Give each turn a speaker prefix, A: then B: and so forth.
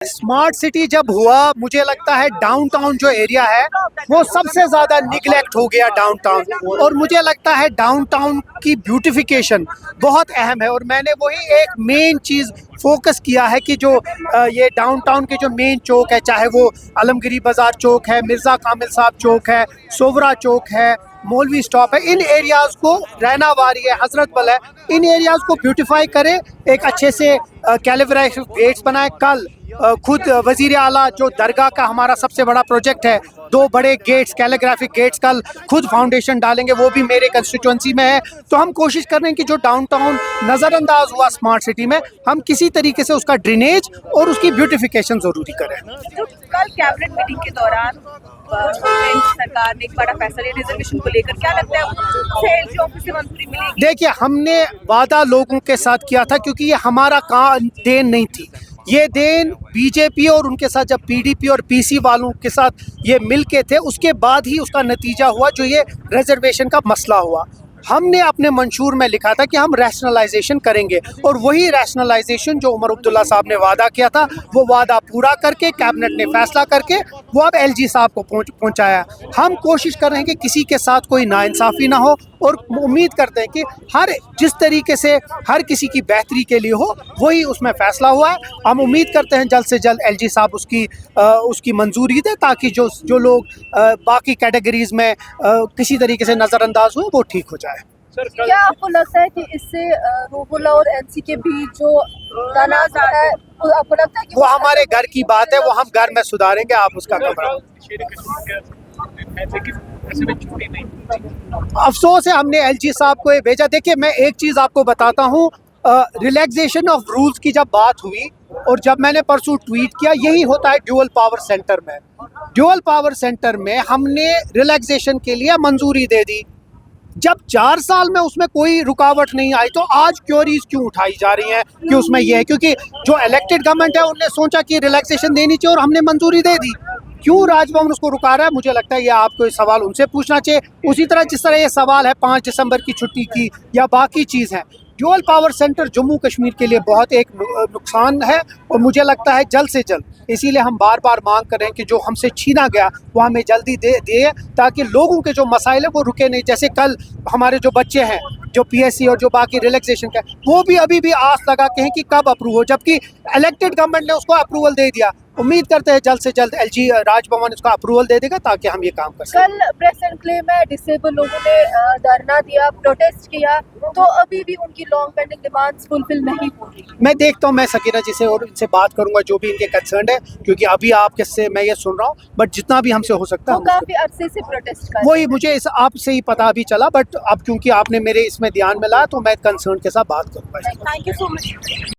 A: Smart city जब हुआ, मुझे लगता है डाउनटाउन जो एरिया है वो सबसे ज़्यादा निगलेक्ट हो गया डाउनटाउन। और मुझे लगता है डाउनटाउन की ब्यूटिफिकेशन बहुत अहम है। और मैंने वही एक मेन चीज़ फोकस किया है कि जो ये डाउनटाउन के जो मेन चौक है, चाहे वो आलमगिरी बाज़ार चौक है, मिर्ज़ा कामिल साहब चौक है, सोवरा चौक है, मौलवी स्टॉप है, इन एरियाज़ को, रैना वारी है, हजरत बल है, इन एरियाज़ को ब्यूटिफाई करे, एक अच्छे से कैलिब्रेशन गेट्स बनाए। कल खुद वज़ीर आला जो दरगाह का हमारा सबसे बड़ा प्रोजेक्ट है, 2 बड़े गेट्स, कैलीग्राफिक गेट्स, कल खुद फाउंडेशन डालेंगे, वो भी मेरे कंस्टिट्यूंसी में है। तो हम कोशिश कर रहे हैं कि जो डाउनटाउन नज़रअंदाज हुआ स्मार्ट सिटी में, हम किसी तरीके से उसका ड्रेनेज और उसकी ब्यूटिफिकेशन ज़रूरी करें।
B: तो कल कैबिनेट मीटिंग के दौरान सरकार ने एक बड़ा फैसला लिया रिजर्वेशन को लेकर, क्या लगता है एलजी ऑफिस से मंजूरी मिलेगी?
A: देखिए, हमने वादा लोगों के साथ किया था, क्योंकि ये हमारा देन नहीं थी, ये देन बीजेपी और उनके साथ जब पीडीपी और पीसी वालों के साथ ये मिल के थे, उसके बाद ही उसका नतीजा हुआ जो ये रिजर्वेशन का मसला हुआ। हमने अपने मंशूर में लिखा था कि हम रैशनलाइजेशन करेंगे, और वही रैशनलाइजेशन जो उमर अब्दुल्ला साहब ने वादा किया था, वो वादा पूरा करके कैबिनेट ने फैसला करके वो अब एलजी साहब को पहुंचाया। हम कोशिश कर रहे हैं कि किसी के साथ कोई नाइंसाफ़ी ना हो, और उम्मीद करते हैं कि हर जिस तरीके से हर किसी की बेहतरी के लिए हो, वही उसमें फ़ैसला हुआ है। हम उम्मीद करते हैं जल्द से जल्द एलजी साहब उसकी मंजूरी दे, ताकि जो लोग बाकी कैटेगरीज़ में किसी तरीके से नज़रअंदाज हुए, वो ठीक हो जाए।
B: क्या आपको लगता है कि इससे रूहुल्लाह और एनसी के बीच जो तनाज़ा है, तो आपको लगता है कि
A: वो हमारे घर की बात है, वो हम घर में सुधारेंगे, आप उसका घबराओ। अफसोस है, हमने एलजी साहब को ये भेजा। देखिए, मैं एक चीज़ आपको बताता हूँ, रिलैक्सेशन ऑफ रूल्स की जब बात हुई और जब मैंने परसों ट्वीट किया, यही होता है ड्यूअल पावर सेंटर में। ड्यूअल पावर सेंटर में हमने रिलैक्सेशन के लिए मंजूरी दे दी। जब 4 साल में उसमें कोई रुकावट नहीं आई, तो आज क्योरीज क्यों उठाई जा रही हैं कि उसमें यह है? क्योंकि जो इलेक्टेड गवर्नमेंट है, उनने सोचा कि रिलैक्सेशन देनी चाहिए और हमने मंजूरी दे दी। क्यों राजभवन उसको रुका रहा है? मुझे लगता है ये आपको ये सवाल उनसे पूछना चाहिए। उसी तरह जिस तरह ये सवाल है 5 दिसंबर की छुट्टी की या बाकी चीज़ है, dual power centre Jammu Kashmir के लिए बहुत एक नुकसान है, और मुझे लगता है जल्द से जल्द, इसीलिए हम बार बार मांग कर रहे हैं कि जो हमसे छीना गया वो हमें जल्दी दे, ताकि लोगों के जो मसाइल है वो रुके नहीं। जैसे कल हमारे जो बच्चे हैं, जो पीएससी और जो बाकी रिलैक्सेशन का, वो भी अभी भी आस लगा के हैं कि कब अप्रूव हो, जबकि इलेक्टेड गवर्नमेंट ने उसको अप्रूवल दे दिया। उम्मीद करते हैं जल्द से जल्द एलजी राजभवन इसका अप्रूवल दे देगा, ताकि हम ये काम कर सकें।
B: कल प्रेस एनक्लेव में डिसेबल लोगों ने धरना दिया, प्रोटेस्ट किया, तो अभी भी उनकी लॉन्ग पेंडिंग डिमांड्स फुलफिल नहीं हो रही।
A: मैं देखता हूँ, मैं सकीना जी से और इनसे बात करूंगा जो भी इनके कंसर्न है, क्योंकि अभी आपके से मैं ये सुन रहा हूँ, बट जितना भी हमसे हो सकता है,
B: काफी अरसे से प्रोटेस्ट कर
A: वही मुझे इस आपसे ही पता भी चला, बट अब क्योंकि आपने मेरे इसमें ध्यान में लाया, तो मैं कंसर्न के साथ बात करूँगा।
B: Thank you so much.